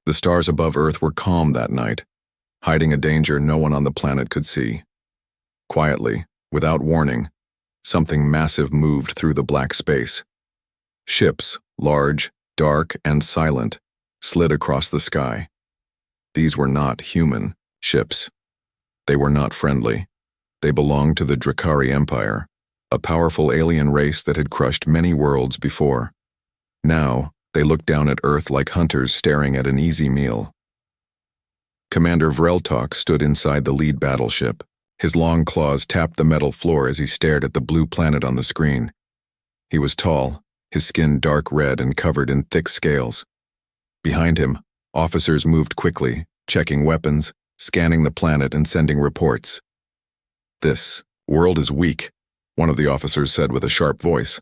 The stars above Earth were calm that night, hiding a danger no one on the planet could see. Quietly, without warning, something massive moved through the black space. Ships, large, dark, and silent, slid across the sky. These were not human ships. They were not friendly. They belonged to the Drakari Empire, a powerful alien race that had crushed many worlds before. Now, they looked down at Earth like hunters staring at an easy meal. Commander Vreltok stood inside the lead battleship. His long claws tapped the metal floor as he stared at the blue planet on the screen. He was tall, his skin dark red and covered in thick scales. Behind him, officers moved quickly, checking weapons, scanning the planet and sending reports. "This world is weak," one of the officers said with a sharp voice.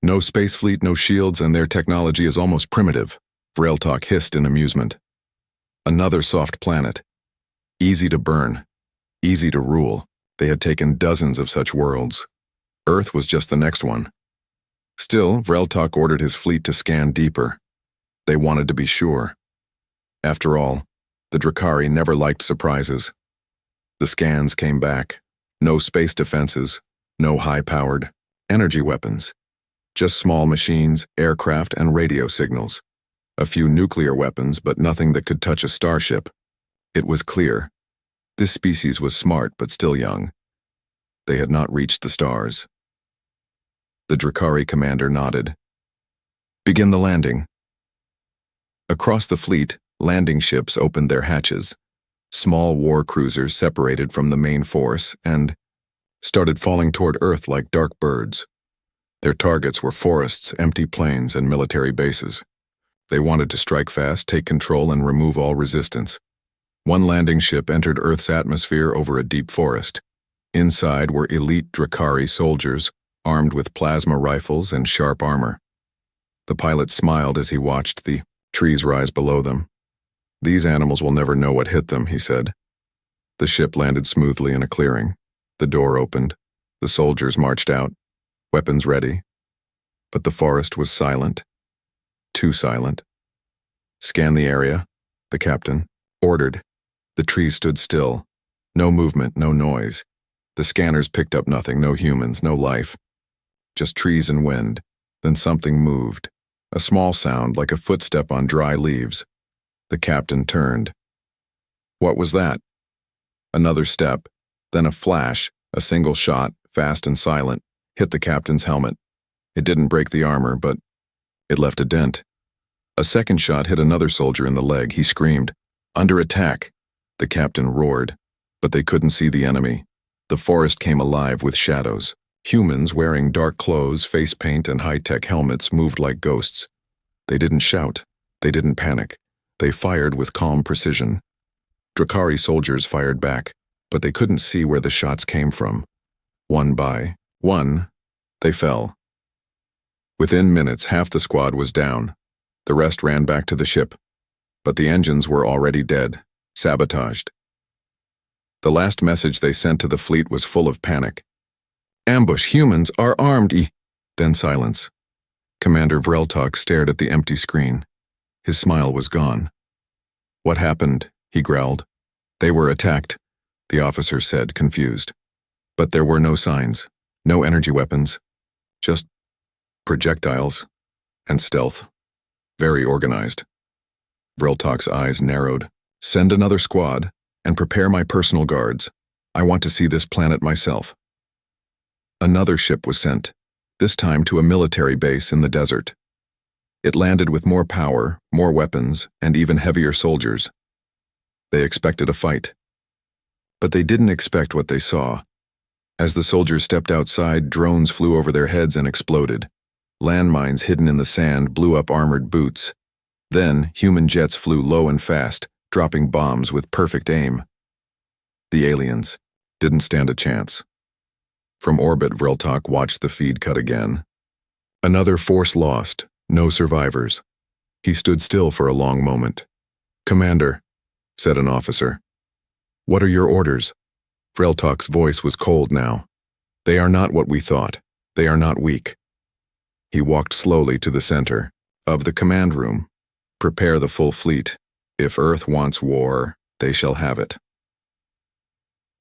"No space fleet, no shields, and their technology is almost primitive," Vreltok hissed in amusement. Another soft planet. Easy to burn. Easy to rule. They had taken dozens of such worlds. Earth was just the next one. Still, Vreltok ordered his fleet to scan deeper. They wanted to be sure. After all, the Drakari never liked surprises. The scans came back. No space defenses, no high-powered energy weapons. Just small machines, aircraft, and radio signals. A few nuclear weapons, but nothing that could touch a starship. It was clear. This species was smart, but still young. They had not reached the stars. The Drakari commander nodded. "Begin the landing." Across the fleet, landing ships opened their hatches. Small war cruisers separated from the main force and started falling toward Earth like dark birds. Their targets were forests, empty plains, and military bases. They wanted to strike fast, take control, and remove all resistance. One landing ship entered Earth's atmosphere over a deep forest. Inside were elite Drakari soldiers, armed with plasma rifles and sharp armor. The pilot smiled as he watched the trees rise below them. "These animals will never know what hit them," he said. The ship landed smoothly in a clearing. The door opened. The soldiers marched out, weapons ready. But the forest was silent. Too silent. "Scan the area," the captain ordered. The trees stood still. No movement, no noise. The scanners picked up nothing, no humans, no life. Just trees and wind. Then something moved. A small sound like a footstep on dry leaves. The captain turned. What was that? Another step, then a flash, a single shot, fast and silent, hit the captain's helmet. It didn't break the armor, but it left a dent. A second shot hit another soldier in the leg. He screamed, "Under attack!" The captain roared, but they couldn't see the enemy. The forest came alive with shadows. Humans wearing dark clothes, face paint, and high-tech helmets moved like ghosts. They didn't shout. They didn't panic. They fired with calm precision. Drakari soldiers fired back, but they couldn't see where the shots came from. One by one, they fell. Within minutes, half the squad was down. The rest ran back to the ship, but the engines were already dead, sabotaged. The last message they sent to the fleet was full of panic. "Ambush, humans are armed, Then silence. Commander Vreltok stared at the empty screen. His smile was gone. "What happened?" he growled. "They were attacked," the officer said, confused. But there were no signs, no energy weapons, just projectiles and stealth. Very organized. Vreltok's eyes narrowed. "Send another squad and prepare my personal guards. I want to see this planet myself." Another ship was sent, this time to a military base in the desert. It landed with more power, more weapons, and even heavier soldiers. They expected a fight. But they didn't expect what they saw. As the soldiers stepped outside, drones flew over their heads and exploded. Landmines hidden in the sand blew up armored boots. Then, human jets flew low and fast, dropping bombs with perfect aim. The aliens didn't stand a chance. From orbit, Vreltok watched the feed cut again. Another force lost, no survivors. He stood still for a long moment. "Commander," said an officer. "What are your orders?" Vreltok's voice was cold now. "They are not what we thought. They are not weak." He walked slowly to the center of the command room. Prepare the full fleet. If Earth wants war, they shall have it.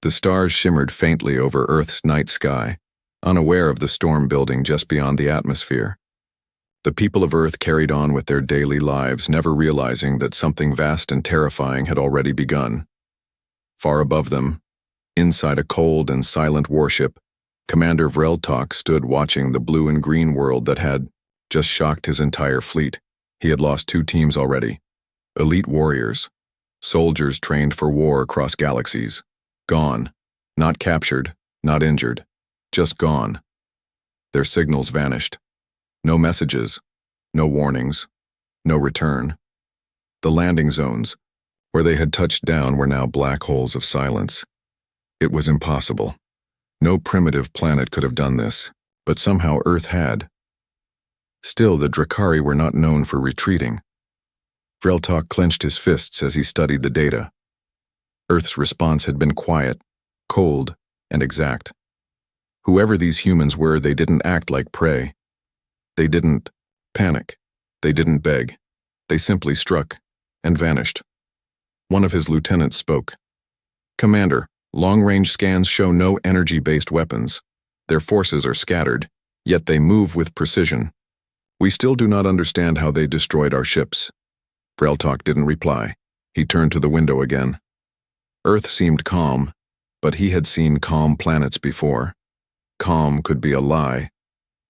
The stars shimmered faintly over Earth's night sky, unaware of the storm building just beyond the atmosphere. The people of Earth carried on with their daily lives, never realizing that something vast and terrifying had already begun. Far above them, inside a cold and silent warship, Commander Vreltok stood watching the blue and green world that had just shocked his entire fleet. He had lost 2 teams already. Elite warriors, soldiers trained for war across galaxies. Gone. Not captured, not injured. Just gone. Their signals vanished. No messages, no warnings, no return. The landing zones, where they had touched down, were now black holes of silence. It was impossible. No primitive planet could have done this, but somehow Earth had. Still, the Drakari were not known for retreating. Vreltok clenched his fists as he studied the data. Earth's response had been quiet, cold, and exact. Whoever these humans were, they didn't act like prey. They didn't panic. They didn't beg. They simply struck and vanished. One of his lieutenants spoke. "Commander, long-range scans show no energy-based weapons. Their forces are scattered, yet they move with precision. We still do not understand how they destroyed our ships." Vreltok didn't reply. He turned to the window again. Earth seemed calm, but he had seen calm planets before. Calm could be a lie,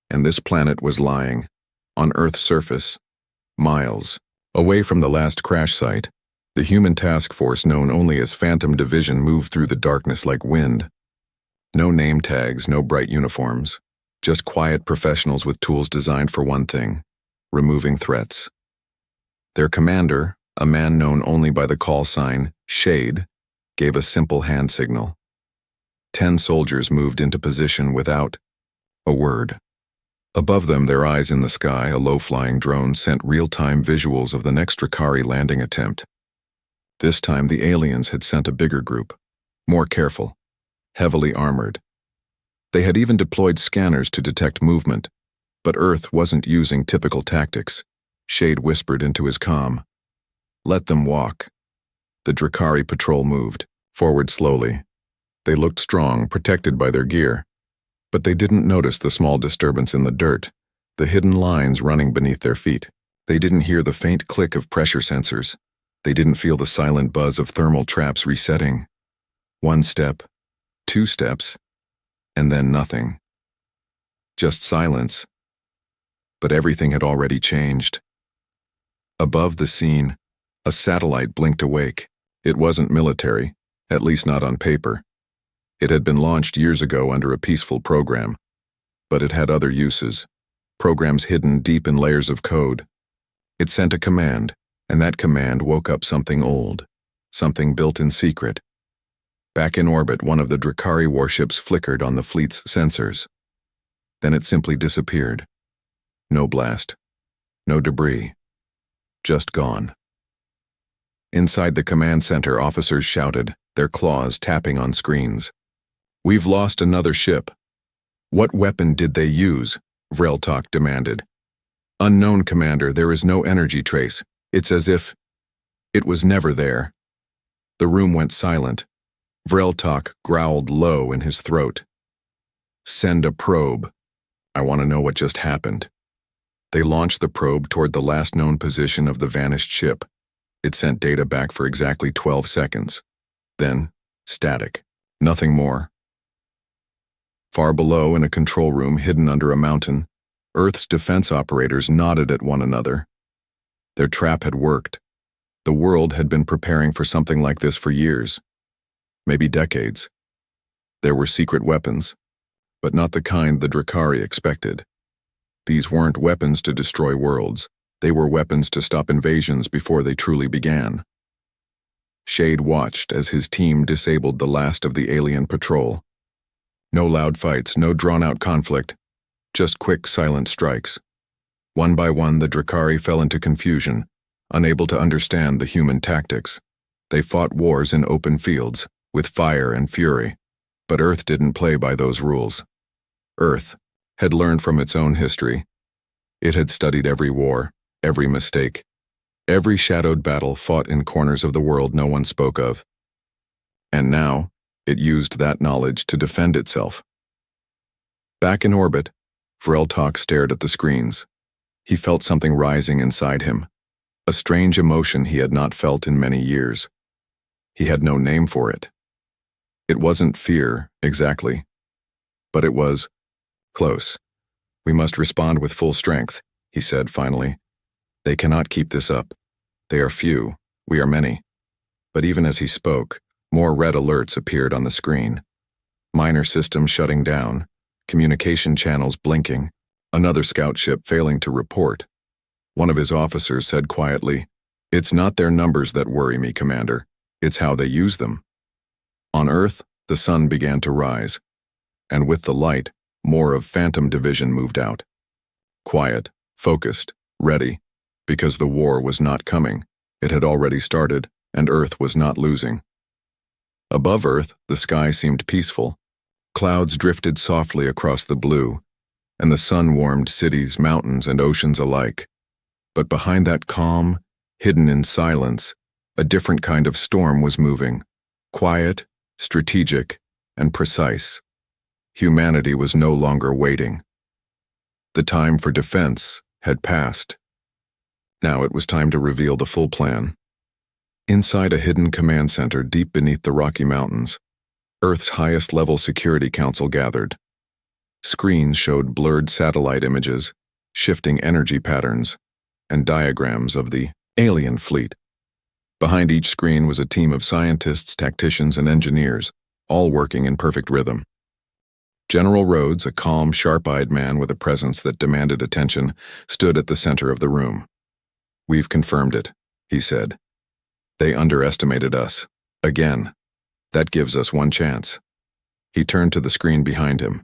and this planet was lying, on Earth's surface, miles away from the last crash site. The human task force known only as Phantom Division moved through the darkness like wind. No name tags, no bright uniforms, just quiet professionals with tools designed for one thing: removing threats. Their commander, a man known only by the call sign Shade, gave a simple hand signal. 10 soldiers moved into position without a word. Above them, their eyes in the sky, a low-flying drone sent real-time visuals of the next Drakari landing attempt. This time, the aliens had sent a bigger group, more careful, heavily armored. They had even deployed scanners to detect movement, but Earth wasn't using typical tactics. Shade whispered into his comm. "Let them walk." The Drakari patrol moved forward slowly. They looked strong, protected by their gear. But they didn't notice the small disturbance in the dirt, the hidden lines running beneath their feet. They didn't hear the faint click of pressure sensors. They didn't feel the silent buzz of thermal traps resetting. 1 step, 2 steps, and then nothing. Just silence. But everything had already changed. Above the scene, a satellite blinked awake. It wasn't military, at least not on paper. It had been launched years ago under a peaceful program, but it had other uses, programs hidden deep in layers of code. It sent a command, and that command woke up something old, something built in secret. Back in orbit, one of the Drakari warships flickered on the fleet's sensors. Then it simply disappeared. No blast, no debris, just gone. Inside the command center, officers shouted, their claws tapping on screens. "We've lost another ship." "What weapon did they use?" Vreltok demanded. "Unknown, Commander, there is no energy trace. It's as if it was never there." The room went silent. Vreltok growled low in his throat. "Send a probe. I want to know what just happened." They launched the probe toward the last known position of the vanished ship. It sent data back for exactly 12 seconds. Then, static. Nothing more. Far below, in a control room hidden under a mountain, Earth's defense operators nodded at one another. Their trap had worked. The world had been preparing for something like this for years, maybe decades. There were secret weapons, but not the kind the Drakari expected. These weren't weapons to destroy worlds. They were weapons to stop invasions before they truly began. Shade watched as his team disabled the last of the alien patrol. No loud fights, no drawn-out conflict, just quick, silent strikes. One by one, the Drakari fell into confusion, unable to understand the human tactics. They fought wars in open fields, with fire and fury, but Earth didn't play by those rules. Earth had learned from its own history. It had studied every war, every mistake. Every shadowed battle fought in corners of the world no one spoke of. And now, it used that knowledge to defend itself. Back in orbit, Vreltok stared at the screens. He felt something rising inside him, a strange emotion he had not felt in many years. He had no name for it. It wasn't fear, exactly, but it was close. "We must respond with full strength," he said finally. "They cannot keep this up. They are few, we are many." But even as he spoke, more red alerts appeared on the screen. Minor systems shutting down, communication channels blinking, another scout ship failing to report. One of his officers said quietly, "It's not their numbers that worry me, Commander. It's how they use them." On Earth, the sun began to rise, and with the light, more of Phantom Division moved out. Quiet, focused, ready, because the war was not coming. It had already started, and Earth was not losing. Above Earth, the sky seemed peaceful. Clouds drifted softly across the blue, and the sun warmed cities, mountains, and oceans alike. But behind that calm, hidden in silence, a different kind of storm was moving. Quiet, strategic, and precise. Humanity was no longer waiting. The time for defense had passed. Now it was time to reveal the full plan. Inside a hidden command center deep beneath the Rocky Mountains, Earth's highest-level security council gathered. Screens showed blurred satellite images, shifting energy patterns, and diagrams of the alien fleet. Behind each screen was a team of scientists, tacticians, and engineers, all working in perfect rhythm. General Rhodes, a calm, sharp-eyed man with a presence that demanded attention, stood at the center of the room. "We've confirmed it," he said. "They underestimated us. Again. That gives us one chance." He turned to the screen behind him.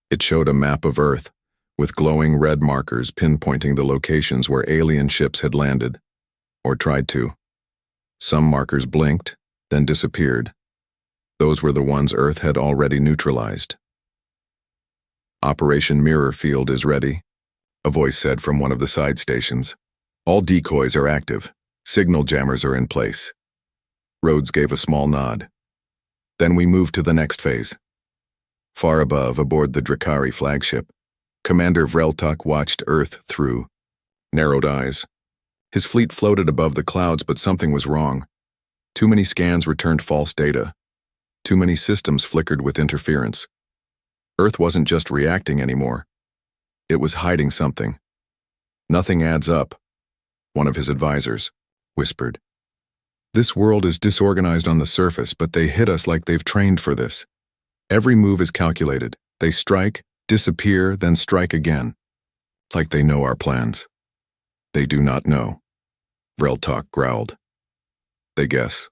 It showed a map of Earth, with glowing red markers pinpointing the locations where alien ships had landed, or tried to. Some markers blinked, then disappeared. Those were the ones Earth had already neutralized. "Operation Mirror Field is ready," a voice said from one of the side stations. "All decoys are active. Signal jammers are in place." Rhodes gave a small nod. "Then we move to the next phase." Far above, aboard the Drakari flagship, Commander Vreltok watched Earth through narrowed eyes. His fleet floated above the clouds, but something was wrong. Too many scans returned false data. Too many systems flickered with interference. Earth wasn't just reacting anymore. It was hiding something. "Nothing adds up," one of his advisors whispered. "This world is disorganized on the surface, but they hit us like they've trained for this. Every move is calculated. They strike, disappear, then strike again. Like they know our plans." "They do not know," Vreltok growled. "They guess.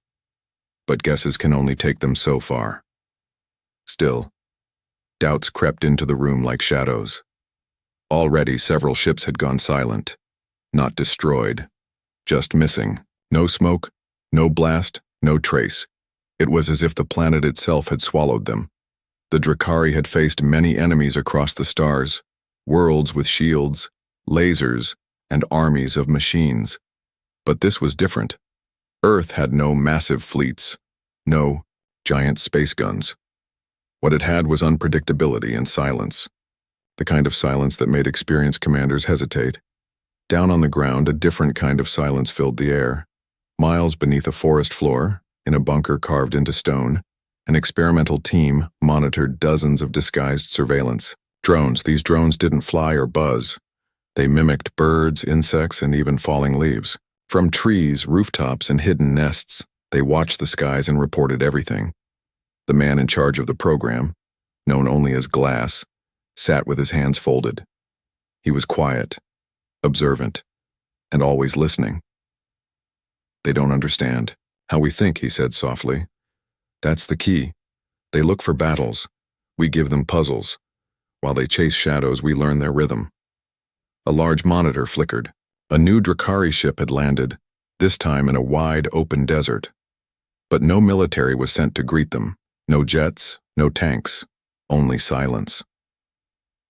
But guesses can only take them so far." Still, doubts crept into the room like shadows. Already several ships had gone silent. Not destroyed. Just missing. No smoke, no blast, no trace. It was as if the planet itself had swallowed them. The Drakari had faced many enemies across the stars, worlds with shields, lasers, and armies of machines. But this was different. Earth had no massive fleets, no giant space guns. What it had was unpredictability and silence, the kind of silence that made experienced commanders hesitate. Down on the ground, a different kind of silence filled the air. Miles beneath a forest floor, in a bunker carved into stone, an experimental team monitored dozens of disguised surveillance. Drones. These drones didn't fly or buzz. They mimicked birds, insects, and even falling leaves. From trees, rooftops, and hidden nests, they watched the skies and reported everything. The man in charge of the program, known only as Glass, sat with his hands folded. He was quiet, observant, and always listening. "They don't understand how we think," he said softly. "That's the key. They look for battles. We give them puzzles. While they chase shadows, we learn their rhythm." A large monitor flickered. A new Drakari ship had landed, this time in a wide, open desert. But no military was sent to greet them. No jets, no tanks, only silence.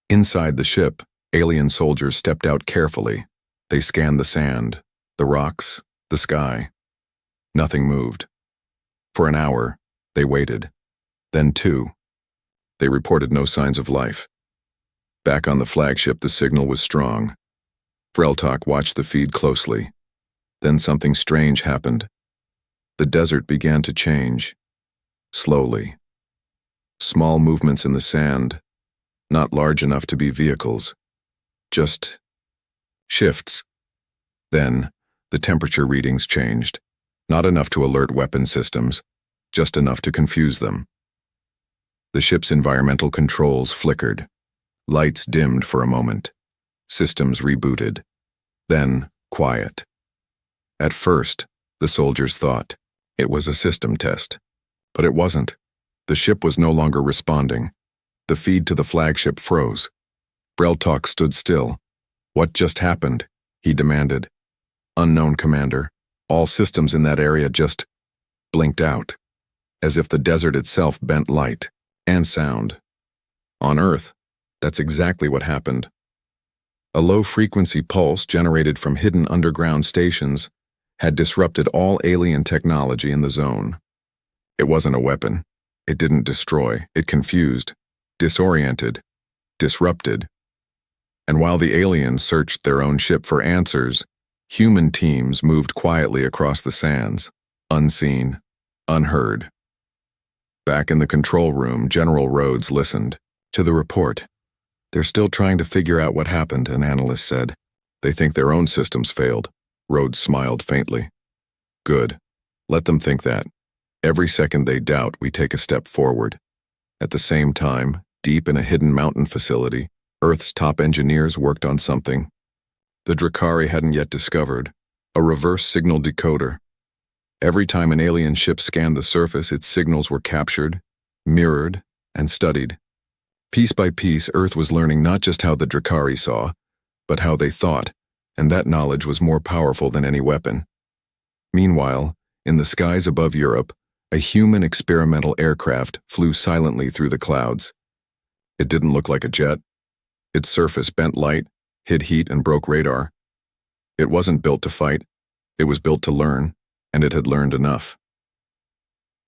Inside the ship, alien soldiers stepped out carefully. They scanned the sand, The rocks, the sky. Nothing moved. For an hour, they waited. Then 2. They reported no signs of life. Back on the flagship, the signal was strong. Vreltok watched the feed closely. Then something strange happened. The desert began to change. Slowly. Small movements in the sand, not large enough to be vehicles. Just shifts. Then, the temperature readings changed. Not enough to alert weapon systems, just enough to confuse them. The ship's environmental controls flickered. Lights dimmed for a moment. Systems rebooted. Then, quiet. At first, the soldiers thought it was a system test. But it wasn't. The ship was no longer responding. The feed to the flagship froze. Vreltok stood still. What just happened? He demanded. Unknown, Commander. All systems in that area just blinked out, as if the desert itself bent light and sound. On Earth, that's exactly what happened. A low-frequency pulse generated from hidden underground stations had disrupted all alien technology in the zone. It wasn't a weapon. It didn't destroy. It confused, disoriented, disrupted. And while the aliens searched their own ship for answers, human teams moved quietly across the sands, unseen, unheard. Back in the control room, General Rhodes listened to the report. They're still trying to figure out what happened, an analyst said. They think their own systems failed. Rhodes smiled faintly. Good. Let them think that. Every second they doubt, we take a step forward. At the same time, deep in a hidden mountain facility, Earth's top engineers worked on something the Drakari hadn't yet discovered, a reverse signal decoder. Every time an alien ship scanned the surface, its signals were captured, mirrored, and studied. Piece by piece, Earth was learning not just how the Drakari saw, but how they thought, and that knowledge was more powerful than any weapon. Meanwhile, in the skies above Europe, a human experimental aircraft flew silently through the clouds. It didn't look like a jet. Its surface bent light, hid heat, and broke radar. It wasn't built to fight. It was built to learn, and it had learned enough.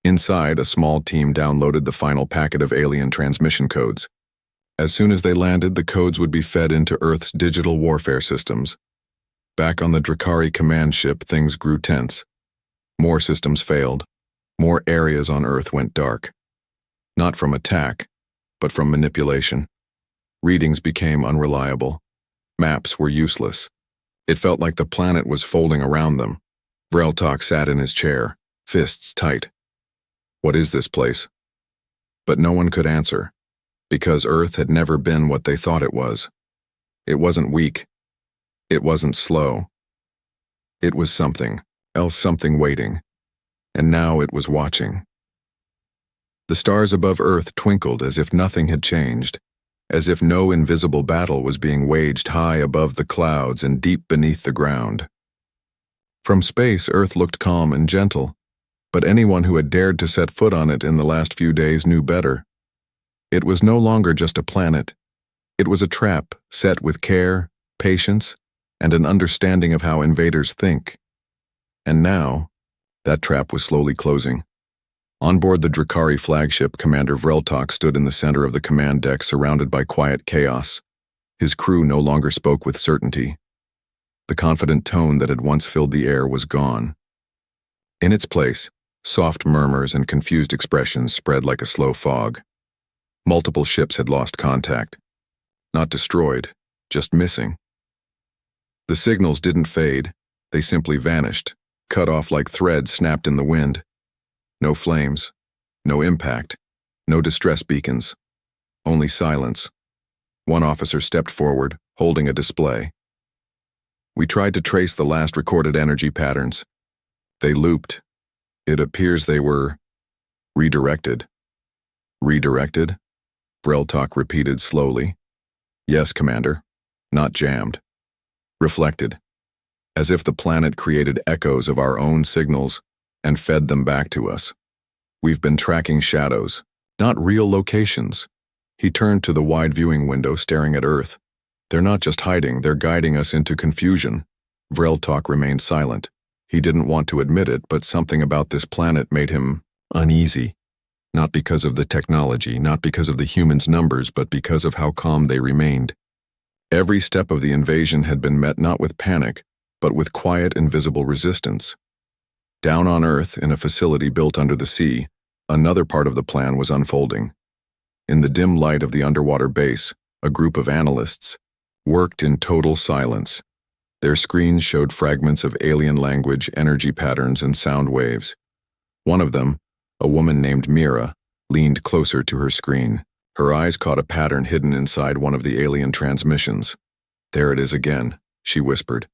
Inside, a small team downloaded the final packet of alien transmission codes. As soon as they landed, the codes would be fed into Earth's digital warfare systems. Back on the Drakari command ship, things grew tense. More systems failed. More areas on Earth went dark. Not from attack, but from manipulation. Readings became unreliable. Maps were useless. It felt like the planet was folding around them. Vreltok sat in his chair, fists tight. What is this place? But no one could answer, because Earth had never been what they thought it was. It wasn't weak. It wasn't slow. It was something else, something waiting. And now it was watching. The stars above Earth twinkled as if nothing had changed, as if no invisible battle was being waged high above the clouds and deep beneath the ground. From space, Earth looked calm and gentle, but anyone who had dared to set foot on it in the last few days knew better. It was no longer just a planet. It was a trap set with care, patience, and an understanding of how invaders think. And now, that trap was slowly closing. On board the Drakari flagship, Commander Vreltok stood in the center of the command deck, surrounded by quiet chaos. His crew no longer spoke with certainty. The confident tone that had once filled the air was gone. In its place, soft murmurs and confused expressions spread like a slow fog. Multiple ships had lost contact. Not destroyed, just missing. The signals didn't fade, they simply vanished, cut off like threads snapped in the wind. No flames, no impact, no distress beacons, only silence. One officer stepped forward, holding a display. We tried to trace the last recorded energy patterns. They looped. It appears they were redirected. Redirected? Vreltok repeated slowly. Yes, Commander. Not jammed. Reflected. As if the planet created echoes of our own signals and fed them back to us. We've been tracking shadows, not real locations. He turned to the wide viewing window, staring at Earth. They're not just hiding, they're guiding us into confusion. Vreltok remained silent. He didn't want to admit it, but something about this planet made him uneasy. Not because of the technology, not because of the humans' numbers, but because of how calm they remained. Every step of the invasion had been met not with panic, but with quiet, invisible resistance. Down on Earth, in a facility built under the sea, another part of the plan was unfolding. In the dim light of the underwater base, a group of analysts worked in total silence. Their screens showed fragments of alien language, energy patterns, and sound waves. One of them, a woman named Mira, leaned closer to her screen. Her eyes caught a pattern hidden inside one of the alien transmissions. "There it is again," she whispered.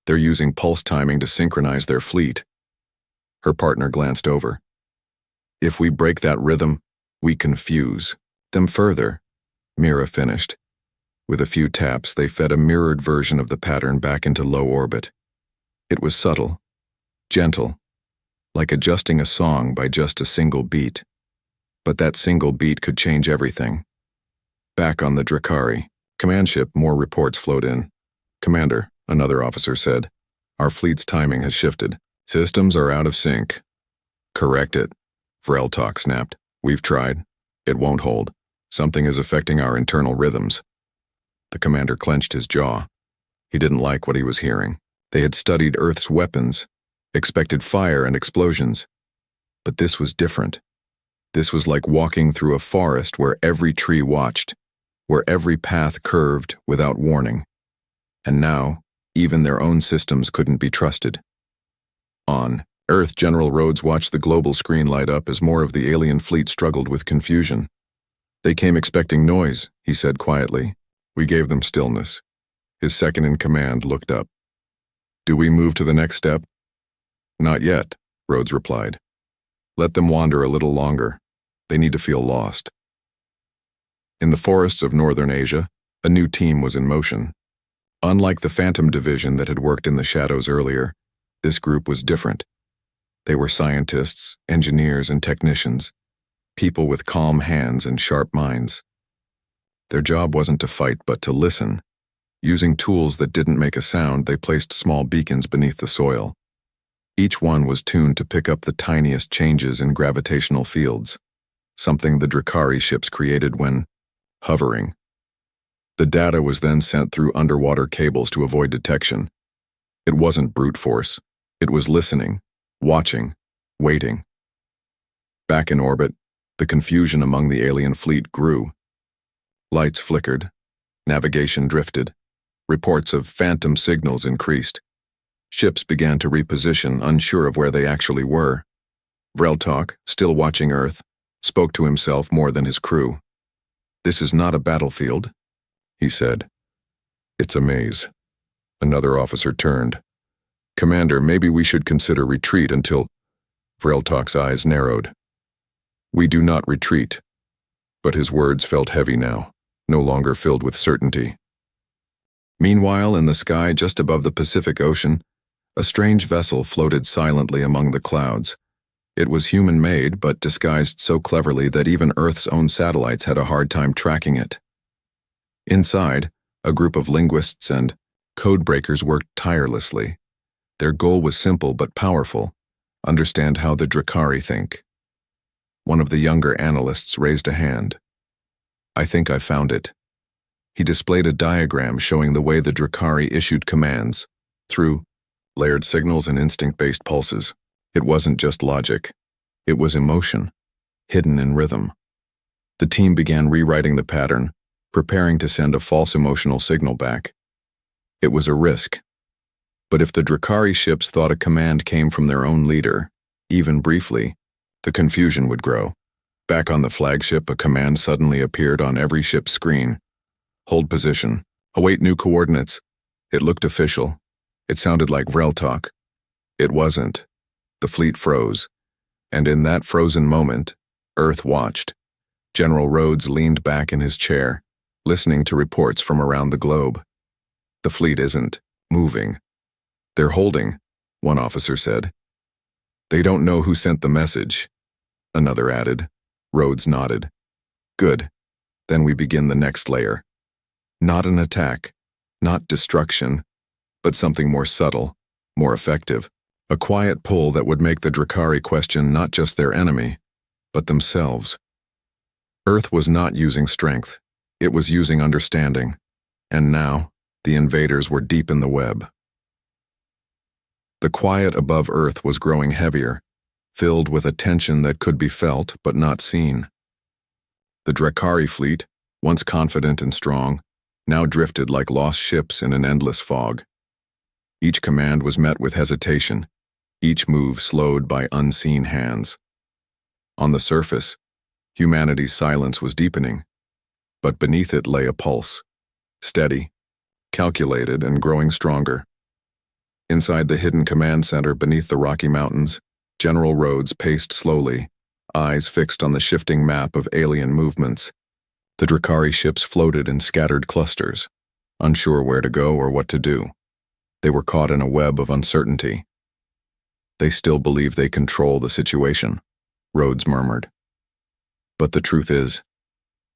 "They're using pulse timing to synchronize their fleet." Her partner glanced over. "If we break that rhythm, we confuse them further," Mira finished. With a few taps, they fed a mirrored version of the pattern back into low orbit. It was subtle, gentle, like adjusting a song by just a single beat. But that single beat could change everything. Back on the Drakari command ship, more reports flowed in. "Commander," another officer said, "our fleet's timing has shifted. Systems are out of sync." "Correct it," Vreltok snapped. "We've tried. It won't hold. Something is affecting our internal rhythms." The commander clenched his jaw. He didn't like what he was hearing. They had studied Earth's weapons, expected fire and explosions. But this was different. This was like walking through a forest where every tree watched, where every path curved without warning. And now, even their own systems couldn't be trusted. On Earth, General Rhodes watched the global screen light up as more of the alien fleet struggled with confusion. "They came expecting noise," he said quietly. "We gave them stillness." His second-in-command looked up. "Do we move to the next step?" "Not yet," Rhodes replied. "Let them wander a little longer. They need to feel lost." In the forests of northern Asia, a new team was in motion. Unlike the Phantom Division that had worked in the shadows earlier, this group was different. They were scientists, engineers, and technicians, people with calm hands and sharp minds. Their job wasn't to fight, but to listen. Using tools that didn't make a sound, they placed small beacons beneath the soil. Each one was tuned to pick up the tiniest changes in gravitational fields, something the Drakari ships created when hovering. The data was then sent through underwater cables to avoid detection. It wasn't brute force. It was listening, watching, waiting. Back in orbit, the confusion among the alien fleet grew. Lights flickered, navigation drifted, reports of phantom signals increased. Ships began to reposition, unsure of where they actually were. Vreltok, still watching Earth, spoke to himself more than his crew. "This is not a battlefield," he said. "It's a maze." Another officer turned. "Commander, maybe we should consider retreat until—" Vreltok's eyes narrowed. "We do not retreat." But his words felt heavy now, no longer filled with certainty. Meanwhile, in the sky just above the Pacific Ocean, a strange vessel floated silently among the clouds. It was human-made, but disguised so cleverly that even Earth's own satellites had a hard time tracking it. Inside, a group of linguists and codebreakers worked tirelessly. Their goal was simple but powerful: understand how the Drakari think. One of the younger analysts raised a hand. "I think I found it." He displayed a diagram showing the way the Drakari issued commands, through layered signals and instinct-based pulses. It wasn't just logic. It was emotion, hidden in rhythm. The team began rewriting the pattern, preparing to send a false emotional signal back. It was a risk. But if the Drakari ships thought a command came from their own leader, even briefly, the confusion would grow. Back on the flagship, a command suddenly appeared on every ship's screen. "Hold position. Await new coordinates." It looked official. It sounded like Vreltok. It wasn't. The fleet froze. And in that frozen moment, Earth watched. General Rhodes leaned back in his chair, listening to reports from around the globe. "The fleet isn't moving. They're holding," one officer said. "They don't know who sent the message," another added. Rhodes nodded. "Good. Then we begin the next layer. Not an attack, not destruction, but something more subtle, more effective. A quiet pull that would make the Drakari question not just their enemy, but themselves. Earth was not using strength, it was using understanding, and now, the invaders were deep in the web. The quiet above Earth was growing heavier, filled with a tension that could be felt but not seen. The Drakari fleet, once confident and strong, now drifted like lost ships in an endless fog. Each command was met with hesitation, each move slowed by unseen hands. On the surface, humanity's silence was deepening, but beneath it lay a pulse, steady, calculated, and growing stronger. Inside the hidden command center beneath the Rocky Mountains, General Rhodes paced slowly, eyes fixed on the shifting map of alien movements. The Drakari ships floated in scattered clusters, unsure where to go or what to do. They were caught in a web of uncertainty. They still believe they control the situation, Rhodes murmured. But the truth is,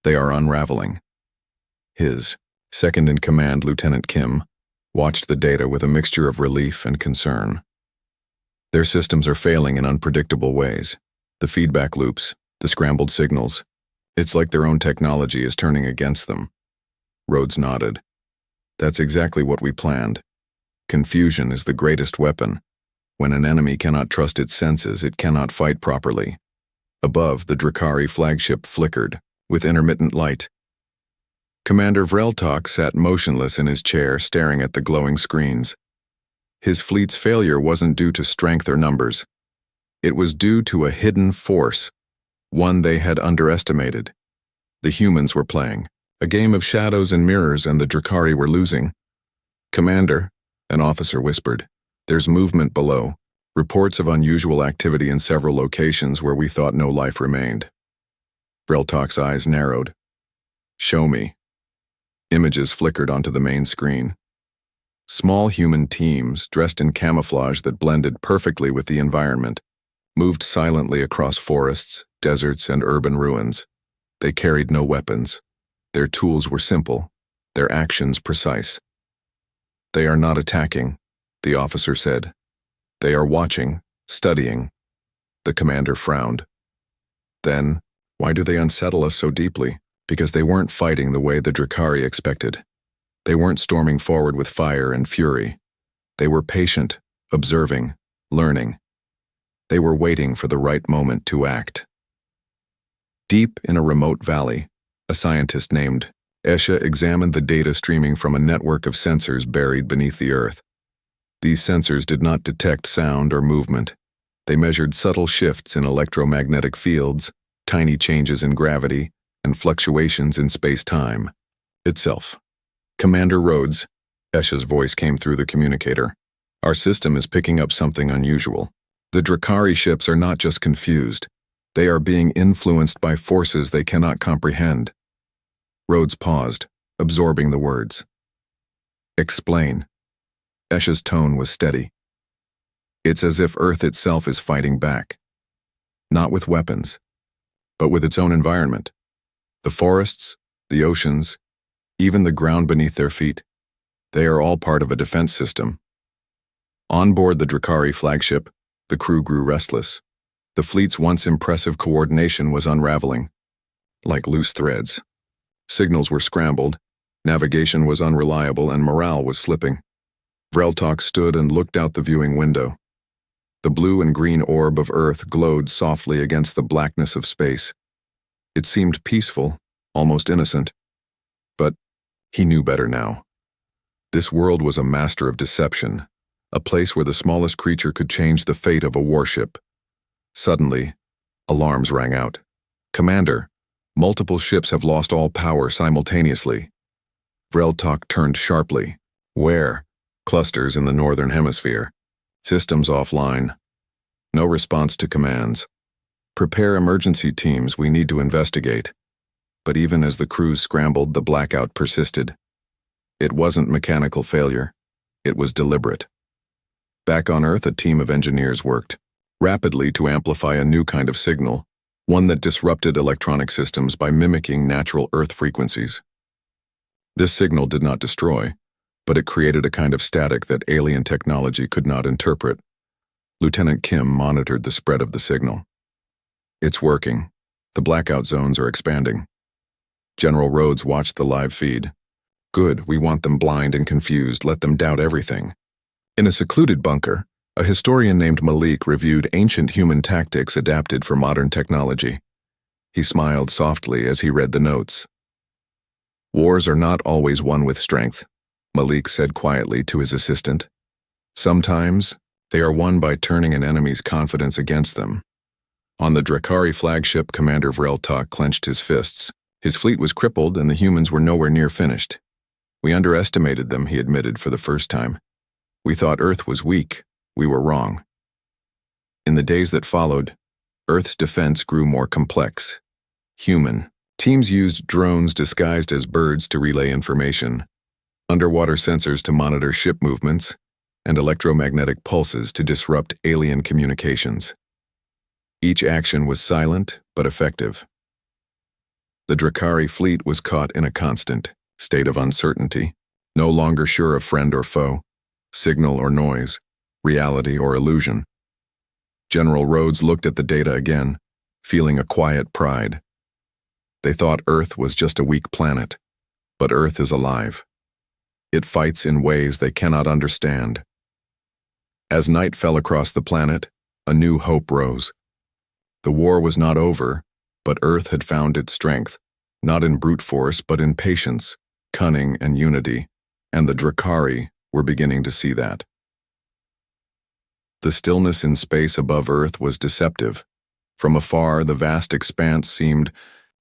they are unraveling. His second-in-command, Lieutenant Kim, watched the data with a mixture of relief and concern. Their systems are failing in unpredictable ways. The feedback loops, the scrambled signals. It's like their own technology is turning against them. Rhodes nodded. That's exactly what we planned. Confusion is the greatest weapon. When an enemy cannot trust its senses, it cannot fight properly. Above, the Drakari flagship flickered, with intermittent light. Commander Vreltok sat motionless in his chair, staring at the glowing screens. His fleet's failure wasn't due to strength or numbers. It was due to a hidden force, one they had underestimated. The humans were playing a game of shadows and mirrors, and the Drakari were losing. "Commander," an officer whispered, "there's movement below. Reports of unusual activity in several locations where we thought no life remained." Vreltok's eyes narrowed. "Show me." Images flickered onto the main screen. Small human teams, dressed in camouflage that blended perfectly with the environment, moved silently across forests, deserts, and urban ruins. They carried no weapons. Their tools were simple, their actions precise. "They are not attacking," the officer said. "They are watching, studying." The commander frowned. "Then, why do they unsettle us so deeply?" "Because they weren't fighting the way the Drakari expected. They weren't storming forward with fire and fury. They were patient, observing, learning. They were waiting for the right moment to act." Deep in a remote valley, a scientist named Esha examined the data streaming from a network of sensors buried beneath the earth. These sensors did not detect sound or movement. They measured subtle shifts in electromagnetic fields, tiny changes in gravity, and fluctuations in space-time itself. "Commander Rhodes," Esha's voice came through the communicator, "our system is picking up something unusual. The Drakari ships are not just confused. They are being influenced by forces they cannot comprehend." Rhodes paused, absorbing the words. "Explain." Esha's tone was steady. "It's as if Earth itself is fighting back. Not with weapons, but with its own environment. The forests, the oceans, even the ground beneath their feet, they are all part of a defense system." On board the Drakari flagship, the crew grew restless. The fleet's once impressive coordination was unraveling, like loose threads. Signals were scrambled, navigation was unreliable, and morale was slipping. Vreltok stood and looked out the viewing window. The blue and green orb of Earth glowed softly against the blackness of space. It seemed peaceful, almost innocent. But he knew better now. This world was a master of deception, a place where the smallest creature could change the fate of a warship. Suddenly, alarms rang out. "Commander, multiple ships have lost all power simultaneously." Vreltok turned sharply. "Where?" "Clusters in the northern hemisphere. Systems offline. No response to commands. Prepare emergency teams, we need to investigate." But even as the crews scrambled, the blackout persisted. It wasn't mechanical failure. It was deliberate. Back on Earth, a team of engineers worked rapidly to amplify a new kind of signal, one that disrupted electronic systems by mimicking natural Earth frequencies. This signal did not destroy, but it created a kind of static that alien technology could not interpret. Lieutenant Kim monitored the spread of the signal. It's working. The blackout zones are expanding. General Rhodes watched the live feed. Good, we want them blind and confused, let them doubt everything. In a secluded bunker, a historian named Malik reviewed ancient human tactics adapted for modern technology. He smiled softly as he read the notes. Wars are not always won with strength, Malik said quietly to his assistant. Sometimes, they are won by turning an enemy's confidence against them. On the Drakari flagship, Commander Vreltok clenched his fists. His fleet was crippled and the humans were nowhere near finished. We underestimated them, he admitted for the first time. We thought Earth was weak. We were wrong. In the days that followed, Earth's defense grew more complex. Human. Teams used drones disguised as birds to relay information, underwater sensors to monitor ship movements, and electromagnetic pulses to disrupt alien communications. Each action was silent but effective. The Drakari fleet was caught in a constant state of uncertainty, no longer sure of friend or foe, signal or noise, reality or illusion. General Rhodes looked at the data again, feeling a quiet pride. They thought Earth was just a weak planet, but Earth is alive. It fights in ways they cannot understand. As night fell across the planet, a new hope rose. The war was not over, but Earth had found its strength, not in brute force but in patience, cunning, and unity, and the Drakari were beginning to see that. The stillness in space above Earth was deceptive. From afar, the vast expanse seemed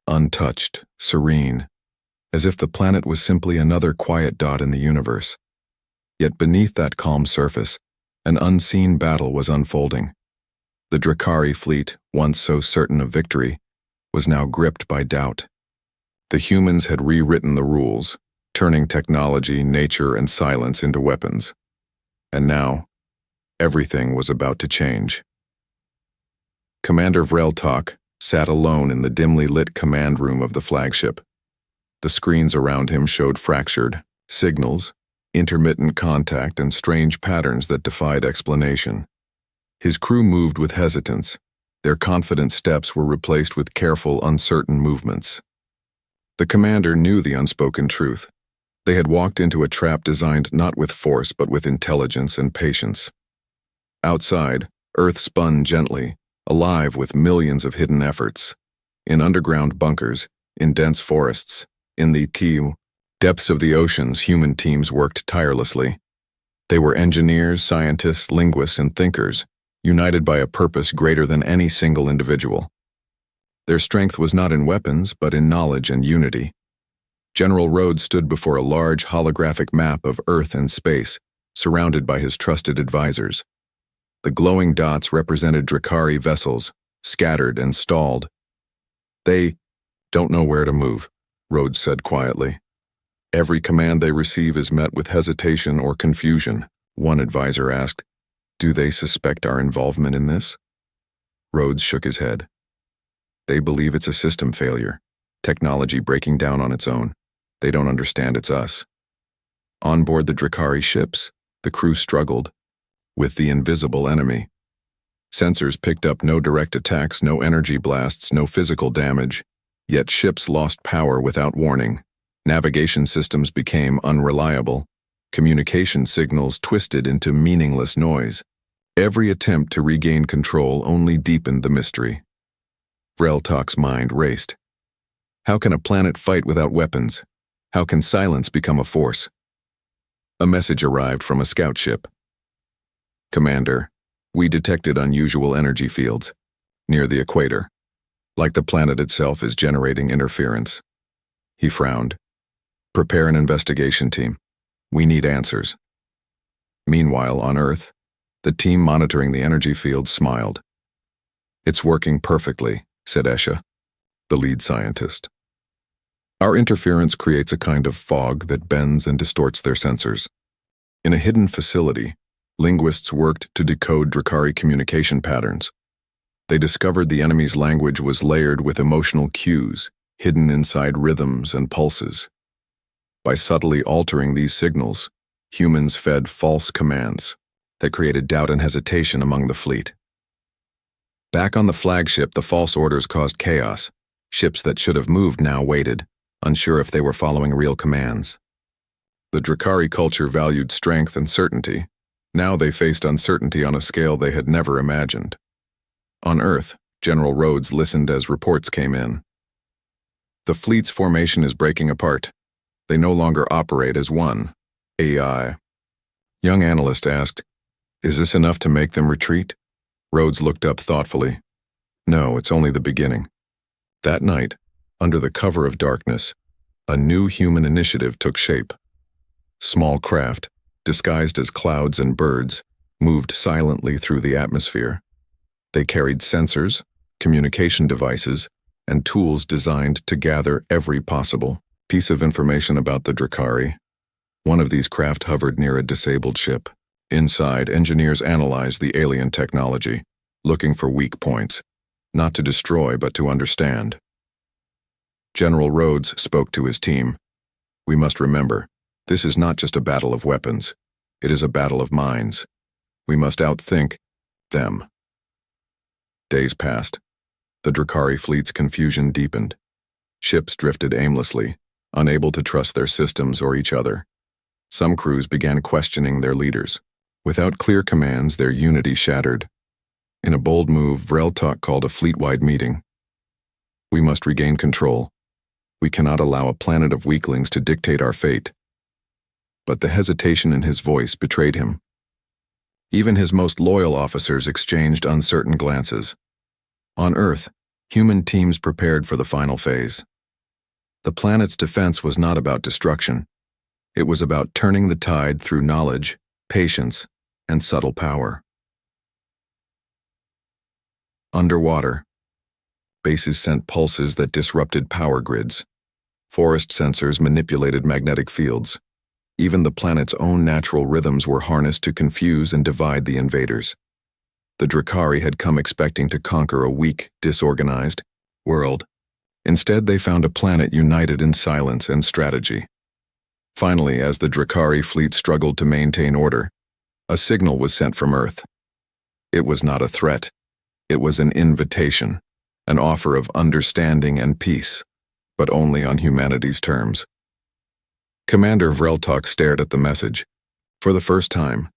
untouched, serene, as if the planet was simply another quiet dot in the universe. Yet beneath that calm surface, an unseen battle was unfolding. The Drakari fleet, once so certain of victory, was now gripped by doubt. The humans had rewritten the rules, turning technology, nature, and silence into weapons. And now, everything was about to change. Commander Vreltok sat alone in the dimly lit command room of the flagship. The screens around him showed fractured signals, intermittent contact, and strange patterns that defied explanation. His crew moved with hesitance. Their confident steps were replaced with careful, uncertain movements. The commander knew the unspoken truth. They had walked into a trap designed not with force but with intelligence and patience. Outside, Earth spun gently, alive with millions of hidden efforts. In underground bunkers, in dense forests, in the depths of the oceans, human teams worked tirelessly. They were engineers, scientists, linguists, and thinkers, united by a purpose greater than any single individual. Their strength was not in weapons, but in knowledge and unity. General Rhodes stood before a large holographic map of Earth and space, surrounded by his trusted advisors. The glowing dots represented Drakari vessels, scattered and stalled. They don't know where to move, Rhodes said quietly. Every command they receive is met with hesitation or confusion. One advisor asked, "Do they suspect our involvement in this?" Rhodes shook his head. They believe it's a system failure, technology breaking down on its own. They don't understand it's us. On board the Drakari ships, the crew struggled with the invisible enemy. Sensors picked up no direct attacks, no energy blasts, no physical damage, yet ships lost power without warning. Navigation systems became unreliable. Communication signals twisted into meaningless noise. Every attempt to regain control only deepened the mystery. Vreltok's mind raced. How can a planet fight without weapons? How can silence become a force? A message arrived from a scout ship. "Commander, we detected unusual energy fields near the equator, like the planet itself is generating interference." He frowned. "Prepare an investigation team. We need answers." Meanwhile, on Earth, the team monitoring the energy field smiled. "It's working perfectly," said Esha, the lead scientist. "Our interference creates a kind of fog that bends and distorts their sensors." In a hidden facility, linguists worked to decode Drakari communication patterns. They discovered the enemy's language was layered with emotional cues, hidden inside rhythms and pulses. By subtly altering these signals, Humans fed false commands that created doubt and hesitation among the fleet. Back on the flagship, the false orders caused chaos. Ships that should have moved now waited, unsure if they were following real commands. The Drakari culture valued strength and certainty. Now they faced uncertainty on a scale they had never imagined. On Earth, General Rhodes listened as reports came in. The fleet's formation is breaking apart. They no longer operate as one. AI. Young analyst asked, "Is this enough to make them retreat?" Rhodes looked up thoughtfully. "No, it's only the beginning." That night, under the cover of darkness, a new human initiative took shape. Small craft, disguised as clouds and birds, moved silently through the atmosphere. They carried sensors, communication devices, and tools designed to gather every possible piece of information about the Drakari. One of these craft hovered near a disabled ship. Inside, engineers analyzed the alien technology, looking for weak points, not to destroy but to understand. General Rhodes spoke to his team. "We must remember, this is not just a battle of weapons. It is a battle of minds. We must outthink them." Days passed. The Drakari fleet's confusion deepened. Ships drifted aimlessly, unable to trust their systems or each other. Some crews began questioning their leaders. Without clear commands, their unity shattered. In a bold move, Vreltok called a fleet-wide meeting. "We must regain control. We cannot allow a planet of weaklings to dictate our fate." But the hesitation in his voice betrayed him. Even his most loyal officers exchanged uncertain glances. On Earth, human teams prepared for the final phase. The planet's defense was not about destruction. It was about turning the tide through knowledge, patience, and subtle power. Underwater, bases sent pulses that disrupted power grids. Forest sensors manipulated magnetic fields. Even the planet's own natural rhythms were harnessed to confuse and divide the invaders. The Drakari had come expecting to conquer a weak, disorganized world. Instead, they found a planet united in silence and strategy. Finally, as the Drakari fleet struggled to maintain order, a signal was sent from Earth. It was not a threat. It was an invitation, an offer of understanding and peace, but only on humanity's terms. Commander Vreltok stared at the message. For the first time,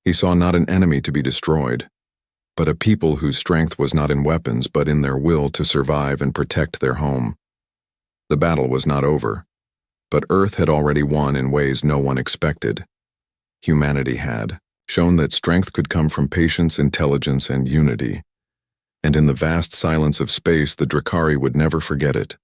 he saw not an enemy to be destroyed, but a people whose strength was not in weapons but in their will to survive and protect their home. The battle was not over, but Earth had already won in ways no one expected. Humanity had shown that strength could come from patience, intelligence, and unity, and in the vast silence of space, the Drakari would never forget it.